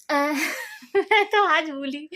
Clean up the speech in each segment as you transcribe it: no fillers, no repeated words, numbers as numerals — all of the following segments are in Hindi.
अ, मैं तो आज भूली।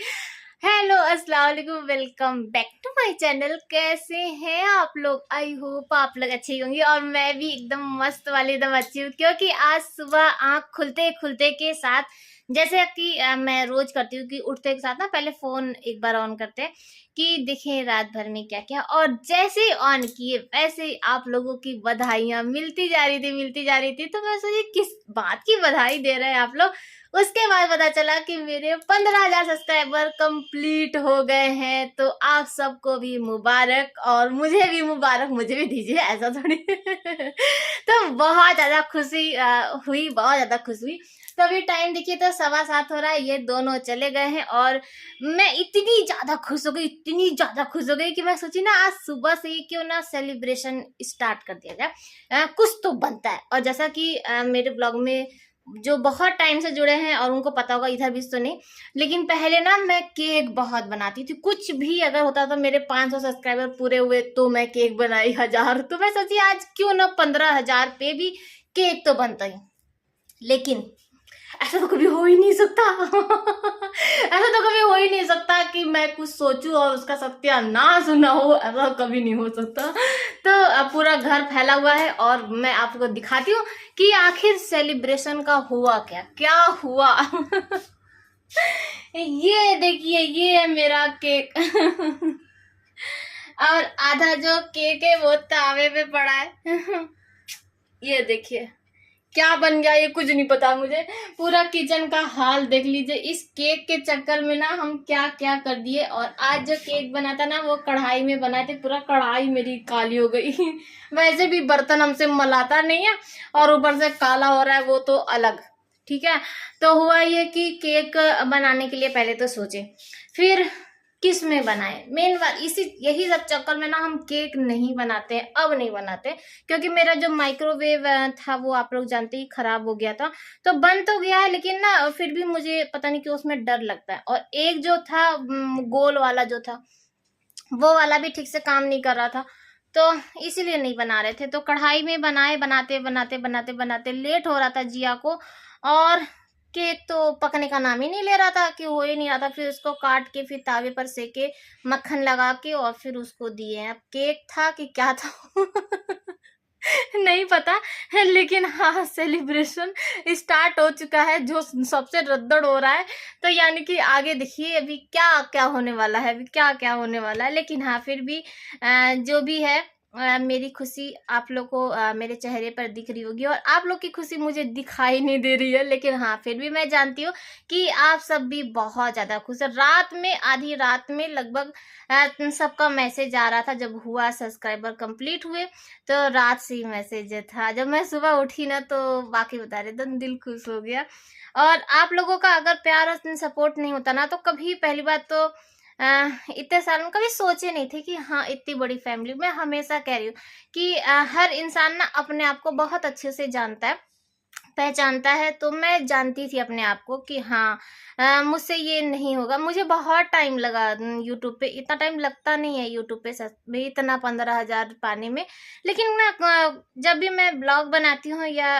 हेलो, अस्सलाम वालेकुम, welcome back to my channel. कैसे हैं आप लोग? आई होप आप लोग अच्छे होंगे और मैं भी एकदम मस्त वाली एकदम अच्छी हूँ, क्योंकि आज सुबह आँख खुलते खुलते के साथ जैसे कि मैं रोज करती हूँ कि उठते के साथ ना पहले फोन एक बार ऑन करते हैं कि देखें रात भर में क्या क्या, और जैसे ही ऑन किए वैसे ही आप लोगों की बधाइयां मिलती जा रही थी। तो मैं सोची किस बात की बधाई दे रहे हैं आप लोग। उसके बाद पता चला कि मेरे 15,000 सब्सक्राइबर कंप्लीट हो गए हैं। तो आप सबको भी मुबारक और मुझे भी मुबारक, मुझे भी दीजिए, ऐसा थोड़ी। तो बहुत ज्यादा खुशी हुई, बहुत ज्यादा खुशी हुई। तो अभी टाइम देखिए तो 7:15 हो रहा है, ये दोनों चले गए हैं और मैं इतनी ज्यादा खुश हो गई, इतनी ज्यादा खुश हो गई कि मैं सोची ना आज सुबह से ही क्यों ना सेलिब्रेशन स्टार्ट कर दिया जाए। कुछ तो बनता है। और जैसा कि मेरे ब्लॉग में जो बहुत टाइम से जुड़े हैं और उनको पता होगा, इधर भी तो नहीं, लेकिन पहले ना मैं केक बहुत बनाती थी। कुछ भी अगर होता था, मेरे 500 सब्सक्राइबर पूरे हुए तो मैं केक बनाई 1000। तो मैं सोची आज क्यों ना 15,000 पे भी केक तो बनता ही। लेकिन ऐसा तो कभी हो ही नहीं सकता। ऐसा तो कभी हो ही नहीं सकता कि मैं कुछ सोचूं और उसका सत्यानाश ना हो। ऐसा कभी नहीं हो सकता। तो अब पूरा घर फैला हुआ है और मैं आपको दिखाती हूँ कि आखिर सेलिब्रेशन का हुआ क्या क्या हुआ। ये देखिए, ये है मेरा केक। और आधा जो केक है वो तावे पे पड़ा है। ये देखिए क्या बन गया, ये कुछ नहीं पता मुझे। पूरा किचन का हाल देख लीजिए। इस केक के चक्कर में ना हम क्या क्या कर दिए। और आज जो केक बना था ना वो कढ़ाई में बनाए थे, पूरा कढ़ाई मेरी काली हो गई। वैसे भी बर्तन हमसे मलाता नहीं है और ऊपर से काला हो रहा है वो तो अलग। ठीक है। तो हुआ ये कि केक बनाने के लिए पहले तो सोचे, फिर किस में बनाए। मेन बात इसी यही सब चक्कर में ना हम केक नहीं बनाते, अब नहीं बनाते। क्योंकि मेरा जो माइक्रोवेव था वो आप लोग जानते ही खराब हो गया था। तो बन तो गया है लेकिन ना फिर भी मुझे पता नहीं क्यों उसमें डर लगता है। और एक जो था गोल वाला जो था वो वाला भी ठीक से काम नहीं कर रहा था। तो इसीलिए नहीं बना रहे थे। तो कढ़ाई में बनाए, बनाते बनाते बनाते बनाते लेट हो रहा था जिया को। और केक तो पकने का नाम ही नहीं ले रहा था, कि हो ही नहीं रहा था। फिर उसको काट के फिर तावे पर सेके, मक्खन लगा के और फिर उसको दिए। अब केक था कि क्या था। नहीं पता। लेकिन हाँ, सेलिब्रेशन स्टार्ट हो चुका है, जो सबसे रद्दड़ हो रहा है। तो यानी कि आगे देखिए अभी क्या क्या होने वाला है, अभी क्या क्या होने वाला है। लेकिन हाँ फिर भी जो भी है, मेरी खुशी आप लोग को मेरे चेहरे पर दिख रही होगी और आप लोग की खुशी मुझे दिखाई नहीं दे रही है। लेकिन हाँ फिर भी मैं जानती हूँ कि आप सब भी बहुत ज्यादा खुश है। रात में, आधी रात में लगभग सबका मैसेज आ रहा था जब हुआ सब्सक्राइबर कंप्लीट हुए। तो रात से ही मैसेज था। जब मैं सुबह उठी ना तो वाकई बता रहे एकदम दिल खुश हो गया। और आप लोगों का अगर प्यार और सपोर्ट नहीं होता ना तो कभी, पहली बात तो इतने साल में कभी सोचे नहीं थे कि हाँ इतनी बड़ी फैमिली। मैं हमेशा कह रही हूँ कि हर इंसान ना अपने आप को बहुत अच्छे से जानता है, पहचानता है। तो मैं जानती थी अपने आप को कि हाँ मुझसे ये नहीं होगा। मुझे बहुत टाइम लगा यूट्यूब पे, इतना टाइम लगता नहीं है यूट्यूब पे सच में इतना 15,000 पाने में। लेकिन ना जब भी मैं ब्लॉग बनाती हूँ या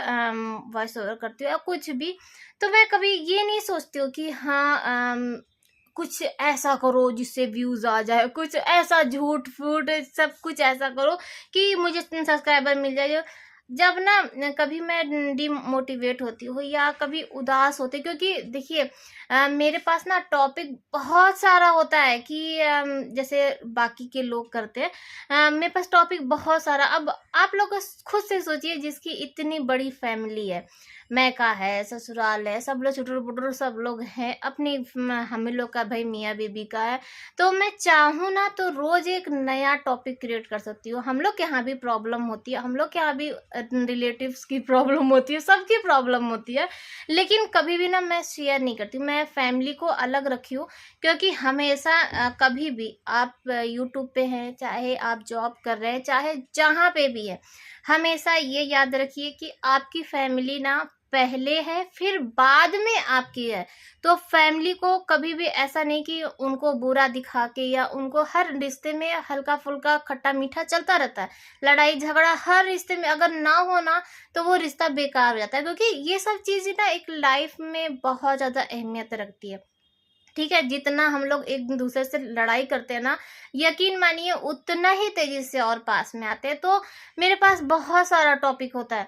वॉइस ओवर करती हूँ या कुछ भी, तो मैं कभी ये नहीं सोचती हूँ कि हाँ कुछ ऐसा करो जिससे व्यूज आ जाए, कुछ ऐसा झूठ फूट सब कुछ ऐसा करो कि मुझे सब्सक्राइबर मिल जाए। जब ना कभी मैं डिमोटिवेट होती हूँ या कभी उदास होती, क्योंकि देखिए मेरे पास ना टॉपिक बहुत सारा होता है कि जैसे बाकी के लोग करते हैं। मेरे पास टॉपिक बहुत सारा। अब आप लोग खुद से सोचिए, जिसकी इतनी बड़ी फैमिली है, मैका है, ससुराल है, सब लोग चुटुर पुटुर सब लोग हैं, अपनी हम लोग का भाई मियाँ बीबी का है। तो मैं चाहूँ ना तो रोज एक नया टॉपिक क्रिएट कर सकती हूँ। हम लोग के यहाँ भी प्रॉब्लम होती है, हम लोग के यहाँ भी रिलेटिव्स की प्रॉब्लम होती है, सबकी प्रॉब्लम होती है। लेकिन कभी भी ना मैं शेयर नहीं करती, मैं फैमिली को अलग रखी हूँ। क्योंकि हमेशा कभी भी आप यूट्यूब पे हैं, चाहे आप जॉब कर रहे हैं, चाहे जहाँ पे भी है, हमेशा ये याद रखिए कि आपकी फैमिली ना पहले है फिर बाद में आपकी है। तो फैमिली को कभी भी ऐसा नहीं कि उनको बुरा दिखा के, या उनको हर रिश्ते में हल्का फुल्का खट्टा मीठा चलता रहता है। लड़ाई झगड़ा हर रिश्ते में अगर ना हो ना, तो वो रिश्ता बेकार हो जाता है, क्योंकि ये सब चीज़ ना एक लाइफ में बहुत ज़्यादा अहमियत रखती है। ठीक है, जितना हम लोग एक दूसरे से लड़ाई करते हैं ना, यकीन मानिए उतना ही तेजी से और पास में आते हैं। तो मेरे पास बहुत सारा टॉपिक होता है,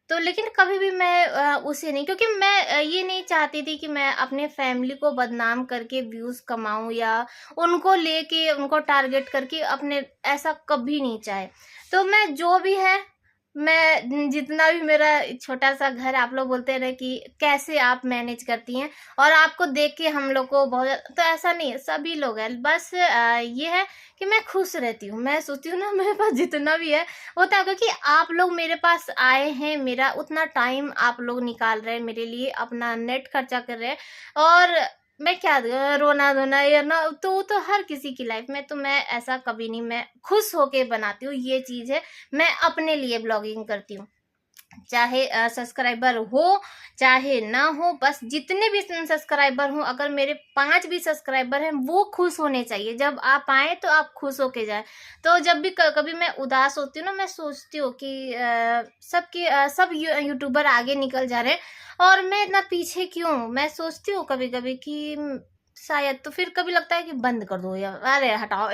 तो लेकिन कभी भी मैं उसे नहीं, क्योंकि मैं ये नहीं चाहती थी कि मैं अपने फैमिली को बदनाम करके व्यूज कमाऊं, या उनको लेके उनको टारगेट करके अपने, ऐसा कभी नहीं चाहे। तो मैं जो भी है, मैं जितना भी मेरा छोटा सा घर, आप लोग बोलते हैं ना कि कैसे आप मैनेज करती हैं, और आपको देख के हम लोग को बहुत, तो ऐसा नहीं है, सभी लोग हैं। बस ये है कि मैं खुश रहती हूँ। मैं सोचती हूँ ना, मेरे पास जितना भी है होता है, क्योंकि आप लोग मेरे पास आए हैं, मेरा उतना टाइम आप लोग निकाल रहे हैं मेरे लिए, अपना नेट खर्चा कर रहे हैं, और मैं क्या रोना धोना या ना, तो वो तो हर किसी की लाइफ में, तो मैं ऐसा कभी नहीं, मैं खुश होके बनाती हूँ, ये चीज़ है। मैं अपने लिए ब्लॉगिंग करती हूँ, चाहे सब्सक्राइबर हो चाहे ना हो, बस जितने भी सब्सक्राइबर हों, अगर मेरे 5 भी सब्सक्राइबर हैं, वो खुश होने चाहिए। जब आप आए तो आप खुश होके जाएं। तो जब भी कभी मैं उदास होती हूँ ना, मैं सोचती हूँ कि सब यूट्यूबर आगे निकल जा रहे हैं और मैं इतना पीछे क्यों। मैं सोचती हूँ कभी कभी कि शायद, तो फिर कभी लगता है कि बंद कर दो यार, अरे हटाओ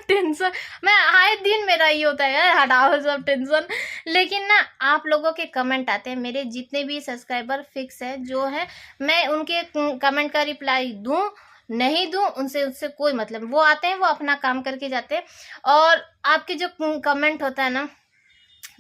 टेंशन। मैं आए दिन मेरा ये होता है, यार हटाओ सब टेंशन। लेकिन ना आप लोगों के कमेंट आते हैं, मेरे जितने भी सब्सक्राइबर फिक्स है जो है, मैं उनके कमेंट का रिप्लाई दूं नहीं दूं, उनसे कोई मतलब। वो आते हैं, वो अपना काम करके जाते हैं, और आपके जो कमेंट होता है ना,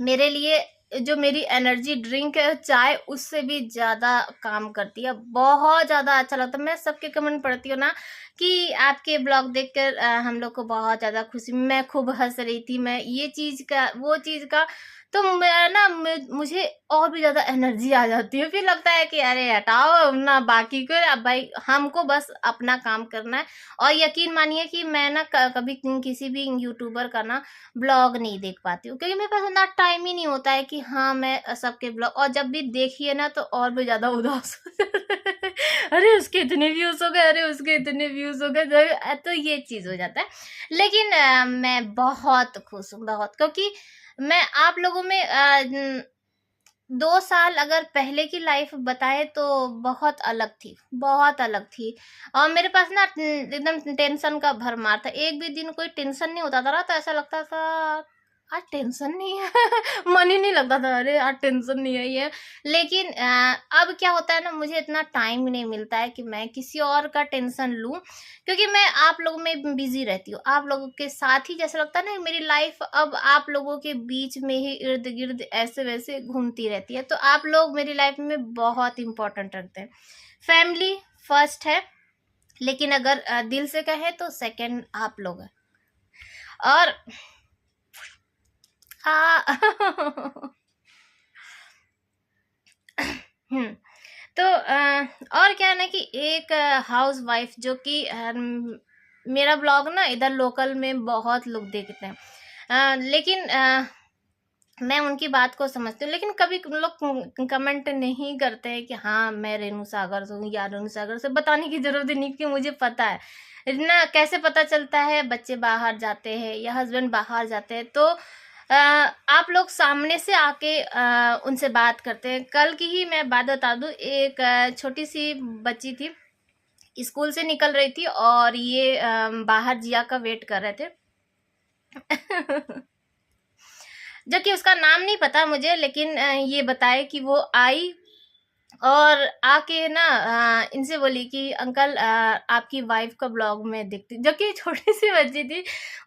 मेरे लिए जो मेरी एनर्जी ड्रिंक है चाय, उससे भी ज़्यादा काम करती है। बहुत ज़्यादा अच्छा लगता है। मैं सबके कमेंट पढ़ती हूँ ना कि आपके ब्लॉग देखकर हम लोग को बहुत ज़्यादा खुशी, मैं खूब हंस रही थी, मैं ये चीज़ का वो चीज़ का, तो मैं ना मुझे और भी ज़्यादा एनर्जी आ जाती है। फिर लगता है कि अरे हटाओ ना, बाकी को, अब भाई हमको बस अपना काम करना है। और यकीन मानिए कि मैं ना कभी किसी भी यूट्यूबर का ना ब्लॉग नहीं देख पाती हूँ, क्योंकि मेरे पास इतना टाइम ही नहीं होता है कि हाँ मैं सबके ब्लॉग, और जब भी देखिए ना तो और भी ज़्यादा उदास हो जाता है। अरे उसके इतने व्यूज़ हो गए, अरे उसके इतने व्यूज़ हो गए, तो ये चीज़ हो जाता है। लेकिन मैं बहुत खुश हूँ, बहुत, क्योंकि मैं आप लोगों में 2 साल अगर पहले की लाइफ बताए तो बहुत अलग थी, बहुत अलग थी। और मेरे पास ना एकदम टेंशन का भरमार था। एक भी दिन कोई टेंशन नहीं होता था ना, तो ऐसा लगता था आज टेंशन नहीं है। मन ही नहीं लगता था, अरे आज टेंशन नहीं है ये। लेकिन अब क्या होता है ना, मुझे इतना टाइम ही नहीं मिलता है कि मैं किसी और का टेंशन लूं, क्योंकि मैं आप लोगों में बिजी रहती हूँ, आप लोगों के साथ ही। जैसा लगता है ना, मेरी लाइफ अब आप लोगों के बीच में ही इर्द गिर्द ऐसे वैसे घूमती रहती है। तो आप लोग मेरी लाइफ में बहुत इंपॉर्टेंट रखते हैं। फैमिली फर्स्ट है, लेकिन अगर दिल से कहे तो सेकंड आप लोग हैं। और तो और क्या है ना कि एक हाउस वाइफ जो कि मेरा ब्लॉग ना इधर लोकल में बहुत लोग देखते हैं, लेकिन मैं उनकी बात को समझती हूँ, लेकिन कभी लोग कमेंट नहीं करते हैं कि हाँ मैं रेणु सागर से हूँ, या रेणु सागर से। बताने की जरूरत नहीं, कि मुझे पता है इतना। कैसे पता चलता है, बच्चे बाहर जाते हैं या हस्बैंड बाहर जाते हैं, तो आप लोग सामने से आके उनसे बात करते हैं। कल की ही मैं बात बता दूँ, एक छोटी सी बच्ची थी, स्कूल से निकल रही थी, और ये बाहर जिया का वेट कर रहे थे। जो कि उसका नाम नहीं पता मुझे, लेकिन ये बताए कि वो आई और आके ना इनसे बोली कि अंकल आपकी वाइफ का ब्लॉग में देखती, जो कि छोटी सी बच्ची थी।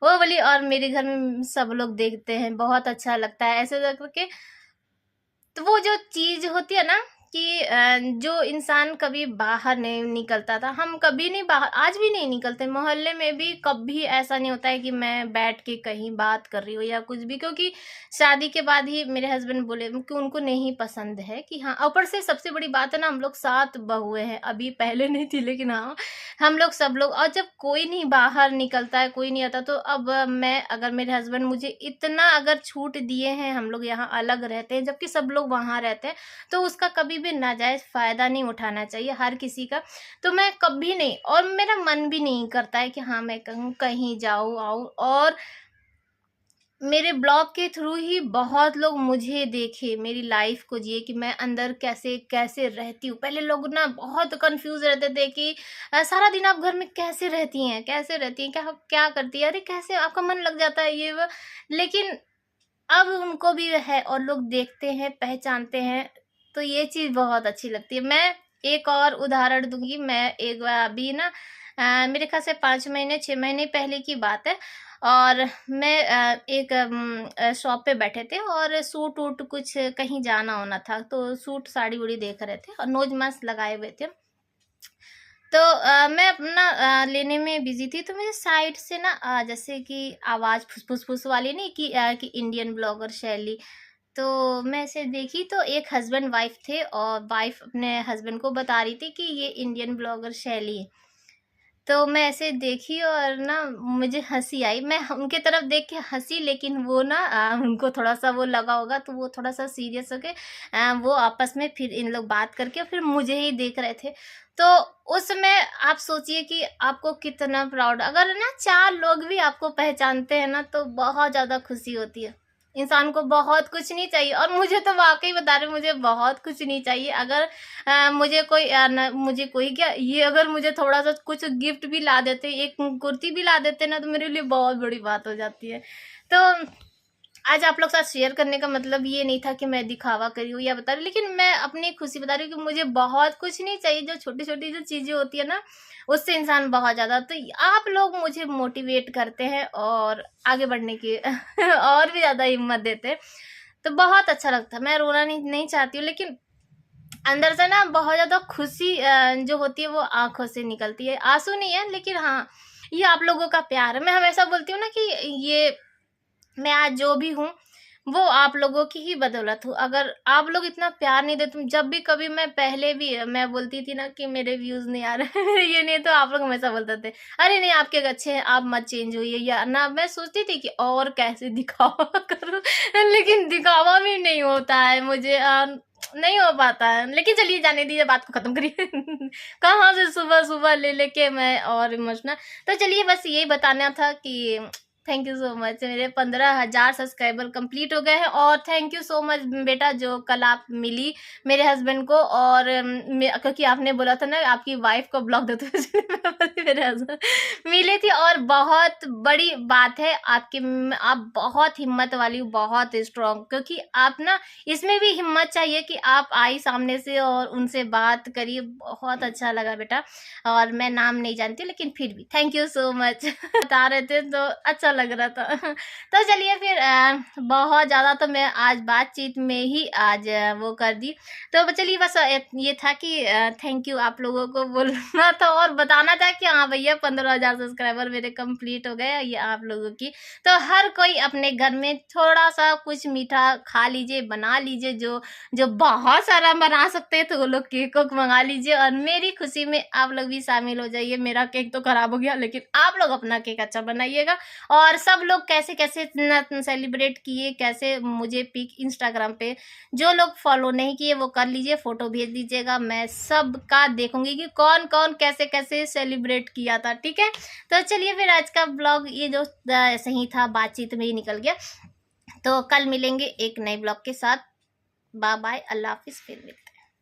वो बोली और मेरे घर में सब लोग देखते हैं, बहुत अच्छा लगता है, ऐसे करके। तो वो जो चीज होती है ना कि जो इंसान कभी बाहर नहीं निकलता था, हम कभी नहीं बाहर, आज भी नहीं निकलते, मोहल्ले में भी कभी ऐसा नहीं होता है कि मैं बैठ के कहीं बात कर रही हूँ या कुछ भी, क्योंकि शादी के बाद ही मेरे हस्बैंड बोले कि उनको नहीं पसंद है कि हाँ। ऊपर से सबसे बड़ी बात है ना, हम लोग 7 बहुएं हैं, अभी पहले नहीं थी, लेकिन हाँ हम लोग सब लोग। और जब कोई नहीं बाहर निकलता है, कोई नहीं आता, तो अब मैं, अगर मेरे हस्बैंड मुझे इतना अगर छूट दिए हैं, हम लोग यहाँ अलग रहते हैं जबकि सब लोग वहाँ रहते हैं, तो उसका कभी भी नाजायज़ फ़ायदा नहीं उठाना चाहिए हर किसी का। तो मैं कभी नहीं, और मेरा मन भी नहीं करता है कि हाँ, मैं कहूँ कहीं जाऊँ आऊँ, और मेरे ब्लॉग के थ्रू ही बहुत लोग मुझे देखे, मेरी लाइफ को जिए कि मैं अंदर कैसे कैसे रहती हूँ। पहले लोग ना बहुत कंफ्यूज रहते थे कि सारा दिन आप घर में कैसे रहती हैं, कैसे रहती हैं, क्या क्या करती हैं, अरे कैसे आपका मन लग जाता है ये वो। लेकिन अब उनको भी है और लोग देखते हैं, पहचानते हैं, तो ये चीज़ बहुत अच्छी लगती है। मैं एक और उदाहरण दूँगी। मैं एक बार अभी ना मेरे ख़्याल से 5 महीने 6 महीने पहले की बात है, और मैं एक शॉप पे बैठे थे और सूट-वूट कुछ कहीं जाना-वाना था, तो सूट साड़ी-वाड़ी देख रहे थे और नोज़ मास्क लगाए हुए थे। तो मैं अपना लेने में बिज़ी थी, तो मेरे साइड से ना जैसे कि आवाज़ फुस-फुस-फुस वाली नहीं कि इंडियन ब्लॉगर शैली, तो मैं ऐसे देखी तो एक हस्बैंड वाइफ़ थे और वाइफ़ अपने हस्बैंड को बता रही थी कि ये इंडियन ब्लॉगर शैली है। तो मैं ऐसे देखी और ना मुझे हँसी आई। मैं उनके तरफ देख के हँसी, लेकिन वो ना उनको थोड़ा-सा वो लगा होगा, तो वो थोड़ा-सा सीरियस हो के वो आपस में फिर इन लोग बात करके फिर मुझे ही देख रहे थे। तो उस समय आप सोचिए कि आपको कितना प्राउड, अगर ना 4 लोग भी आपको पहचानते हैं ना, तो बहुत ज़्यादा खुशी होती है। इंसान को बहुत कुछ नहीं चाहिए, और मुझे तो वाक़ई बता रही हूँ, मुझे बहुत कुछ नहीं चाहिए। अगर मुझे कोई क्या, ये अगर मुझे थोड़ा-सा कुछ गिफ्ट भी ला देते, एक कुर्ती भी ला देते ना, तो मेरे लिए बहुत बड़ी बात हो जाती है। तो आज आप लोग के साथ शेयर करने का मतलब ये नहीं था कि मैं दिखावा कर रही हूँ या बता रही हूँ, लेकिन मैं अपनी खुशी बता रही हूँ कि मुझे बहुत कुछ नहीं चाहिए। जो छोटी-छोटी जो चीज़ें होती है ना, उससे इंसान बहुत ज़्यादा, तो आप लोग मुझे मोटिवेट करते हैं और आगे बढ़ने की और भी ज़्यादा हिम्मत देते हैं। तो बहुत अच्छा लगता है। मैं रोना नहीं चाहती हूँ, लेकिन अंदर से ना बहुत ज़्यादा खुशी जो होती है वो आँखों से निकलती है। आँसू नहीं है, लेकिन हाँ, ये आप लोगों का प्यार है। मैं हमेशा बोलती हूँ ना कि ये मैं आज जो भी हूँ, वो आप लोगों की ही बदौलत हूँ। अगर आप लोग इतना प्यार नहीं देते, जब भी कभी मैं पहले भी मैं बोलती थी ना कि मेरे व्यूज़ नहीं आ रहे हैं, ये नहीं, तो आप लोग हमेशा बोलते थे, "अरे नहीं, आपके अच्छे हैं, आप मत चेंज होइए।" या ना, मैं सोचती थी कि और कैसे दिखावा करूँ, लेकिन दिखावा भी नहीं होता है मुझे, नहीं हो पाता है। लेकिन चलिए जाने दीजिए, बात को खत्म करिए। कहाँ से सुबह-सुबह ले लेके मैं और इमोशनल। तो चलिए बस यही बताना था कि थैंक यू सो मच। मेरे 15,000 सब्सक्राइबर कंप्लीट हो गए हैं, और थैंक यू सो मच बेटा, जो कल आप मिली मेरे हस्बैंड को, और क्योंकि आपने बोला था ना आपकी वाइफ को ब्लॉक दो, तो इसलिए मेरे हस्बैंड मिले थे। और बहुत बड़ी बात है आपकी, आप बहुत हिम्मत वाली हो, बहुत स्ट्रांग, क्योंकि आप ना, इसमें भी हिम्मत चाहिए कि आप आई सामने से और उनसे बात करिए। बहुत अच्छा लगा बेटा, और मैं नाम नहीं जानती, लेकिन फिर भी थैंक यू सो मच। बता रहे थे तो अच्छा लग रहा था। तो चलिए फिर बहुत ज़्यादा तो मैं आज बातचीत में ही आज वो कर दी। तो चलिए बस ये था कि थैंक यू आप लोगों को बोलना था और बताना था कि हाँ भैया 15,000 सब्सक्राइबर मेरे कंप्लीट हो गए, ये आप लोगों की। तो हर कोई अपने घर में थोड़ा-सा कुछ मीठा खा लीजिए, बना लीजिए, जो जो बहुत सारा बना सकते हैं, तो वो लोग केक वोक मँगा लीजिए, और मेरी खुशी में आप लोग भी शामिल हो जाइए। मेरा केक तो खराब हो गया, लेकिन आप लोग अपना केक अच्छा बनाइएगा। और सब लोग कैसे-कैसे न सेलिब्रेट किए, कैसे मुझे पिक इंस्टाग्राम पे जो लोग फॉलो नहीं किए वो कर लीजिए, फ़ोटो भेज दीजिएगा। मैं सबका देखूँगी कि कौन-कौन कैसे-कैसे सेलिब्रेट किया था, ठीक है? तो चलिए फिर आज का ब्लॉग ये जो ऐसे ही था, बातचीत में ही निकल गया। तो कल मिलेंगे एक नए ब्लॉग के साथ। बाय बाय, अल्लाह हाफ़िज़, फिर मिलते हैं।